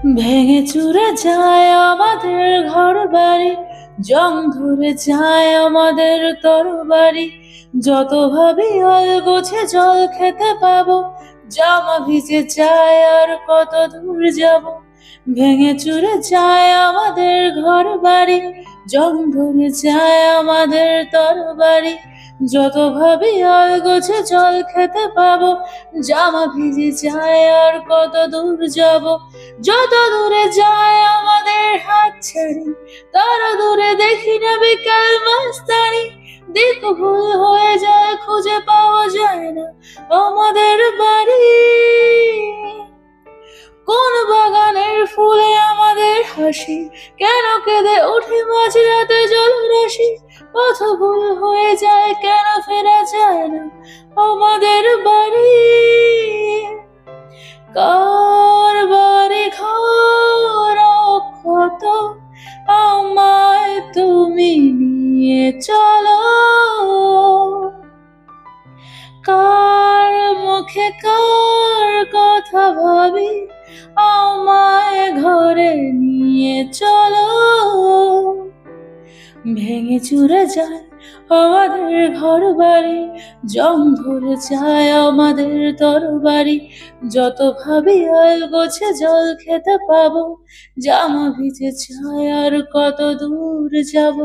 ভেঙে চুরে যায় আমাদের ঘর বাড়ি, জং ধরে যায় আমাদের তরবারি। যত ভাবি গোছে জল খেতে পাবো, জামা ভিজে যায় আর কত দূর যাব। ভেঙে চুরে যায় আমাদের ঘর বাড়ি, জং ধরে যায় আমাদের তরবারি। যত ভাবি গোছে জল খেতে পাবো, জামা ভিজে যায় আর কত দূর যাব। যত দূরে যায় আমাদের হাত ছাড়ি, তত দূরে দেখি না বিকাল মাস্তানি। দিক ভুল হয়ে যায়, খুঁজে পাওয়া যায় না আমাদের বাড়ি। কোন বাগানের ফুলে আমাদের হাসি, কেন কেঁদে উঠে মাঝরাতে জলরাশি। পথ ভুল হয়ে যায়, কেন ফেরা যায় না আমাদের বাড়ি। কার বাড়ি ঘর কত, আমায় তুমি নিয়ে চলো। কার মুখে কার কথা ভাবি, আমায় ঘরে নিয়ে চলো। ভেঙে চুরে যায় আমাদের ঘর বাড়ি, জং ধরে যায় আমাদের তরবারি। যত ভাবি গোছে জল খেতে পাবো, জামা ভিজে যায় আর কত দূর যাব।